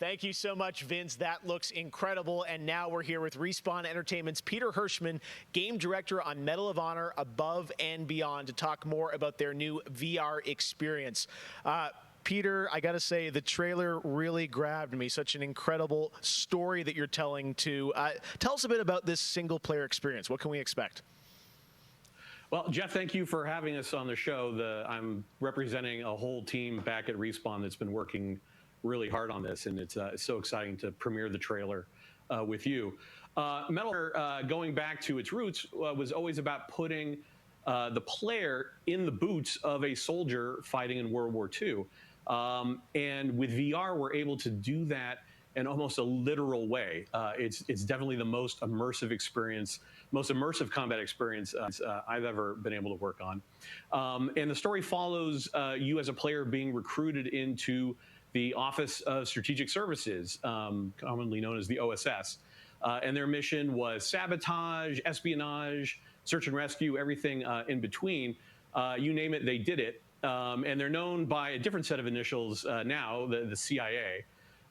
Thank you so much, Vince. That looks incredible. And now we're here with Respawn Entertainment's Peter Hirschman, Game Director on Medal of Honor Above and Beyond, to talk more about their new VR experience. Peter, I got to say, the trailer really grabbed me. Such an incredible story that you're telling to. Tell us a bit about this single-player experience. What can we expect? Well, Jeff, thank you for having us on the show. I'm representing a whole team back at Respawn that's been working really hard on this, and it's so exciting to premiere the trailer with you. Medal, going back to its roots, was always about putting the player in the boots of a soldier fighting in World War II. And with VR, we're able to do that in almost a literal way. It's definitely the most immersive experience, most immersive combat experience I've ever been able to work on. And the story follows you as a player being recruited into the Office of Strategic Services, commonly known as the OSS. And their mission was sabotage, espionage, search and rescue, everything in between. You name it, they did it. And they're known by a different set of initials now, the CIA.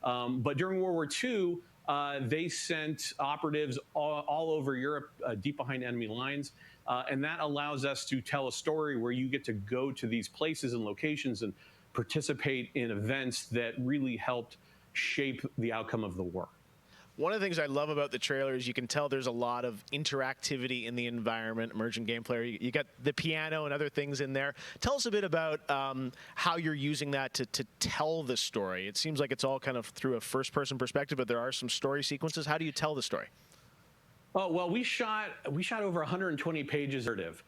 But during World War II, they sent operatives all over Europe, deep behind enemy lines. And that allows us to tell a story where you get to go to these places and locations and participate in events that really helped shape the outcome of the war. One of the things I love about the trailer is you can tell there's a lot of interactivity in the environment, emergent gameplay. You got the piano and other things in there. Tell us a bit about how you're using that to tell the story. It seems like it's all kind of through a first-person perspective, but there are some story sequences. How do you tell the story? Oh, well, we shot over 120 pages of narrative,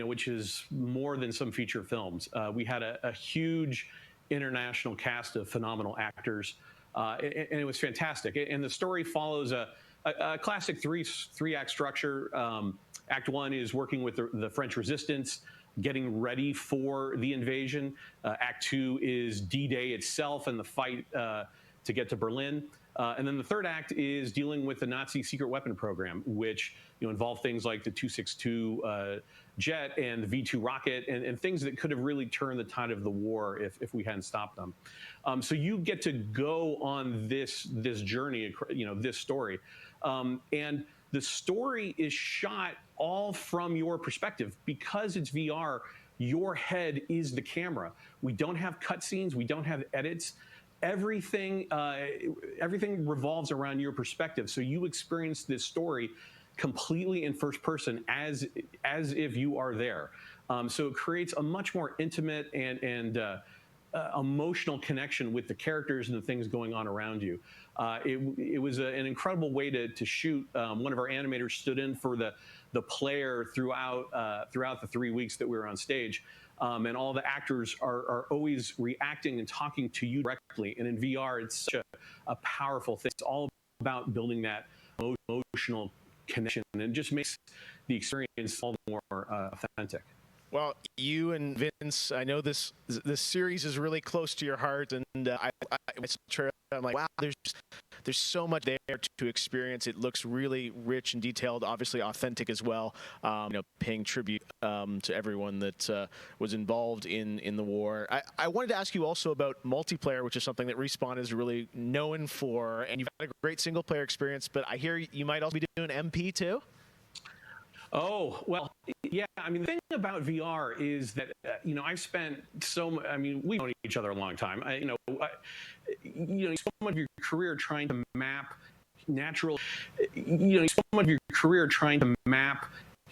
which is more than some feature films. We had a huge international cast of phenomenal actors, and it was fantastic. And the story follows a classic three-act structure. Act one is working with the French resistance, getting ready for the invasion. Act two is D-Day itself and the fight to get to Berlin. And then the third act is dealing with the Nazi secret weapon program, which involved things like the 262 jet and the V2 rocket and things that could have really turned the tide of the war if we hadn't stopped them. So you get to go on this journey, this story. And the story is shot all from your perspective. Because it's VR, your head is the camera. We don't have cutscenes. We don't have edits. Everything revolves around your perspective. So you experience this story completely in first person as if you are there. So it creates a much more intimate and emotional connection with the characters and the things going on around you. It was an incredible way to shoot. One of our animators stood in for the player throughout the 3 weeks that we were on stage. And all the actors are always reacting and talking to you directly. And in VR, it's such a powerful thing. It's all about building that emotional connection, and it just makes the experience all the more authentic. Well, you and Vince, I know this series is really close to your heart, and I'm like, wow, there's so much there to experience. It looks really rich and detailed, obviously authentic as well. Paying tribute to everyone that was involved in the war. I wanted to ask you also about multiplayer, which is something that Respawn is really known for, and you've had a great single player experience. But I hear you might also be doing MP too. Oh, well, yeah. I mean, the thing about VR is that, I've spent we've known each other a long time. So much of your career trying to map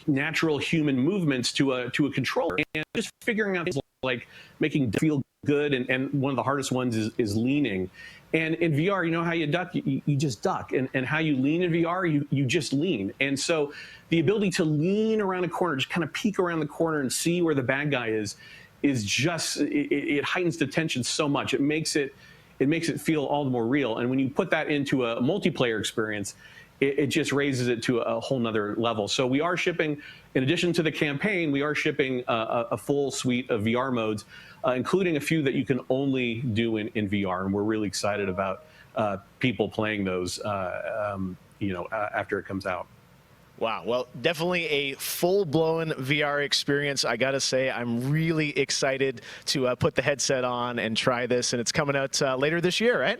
natural human movements to a controller, and just figuring out things like making feel good. And one of the hardest ones is leaning. And in VR, you know how you duck? You just duck. And how you lean in VR, you just lean. And so the ability to lean around a corner, just kind of peek around the corner and see where the bad guy is just, it heightens the tension so much. It makes it feel all the more real. And when you put that into a multiplayer experience, it just raises it to a whole nother level. So we are shipping, in addition to the campaign, we are shipping a full suite of VR modes, including a few that you can only do in VR. And we're really excited about people playing those, after it comes out. Wow. Well, definitely a full-blown VR experience. I got to say, I'm really excited to put the headset on and try this. And it's coming out later this year, right?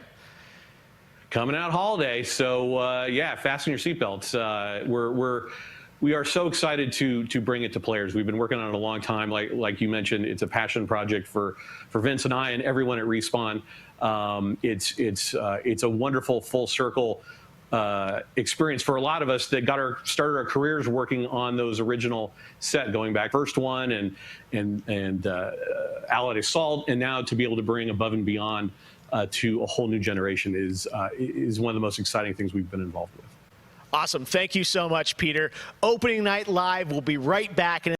coming out holiday. So yeah, fasten your seatbelts. We are so excited to bring it to players. We've been working on it a long time. Like you mentioned, it's a passion project for Vince and I and everyone at Respawn. It's a wonderful full circle experience for a lot of us that started our careers working on those original set, going back first one and Allied Assault, and now to be able to bring Above and Beyond to a whole new generation is one of the most exciting things we've been involved with. Awesome. Thank you so much, Peter. Opening Night Live will be right back.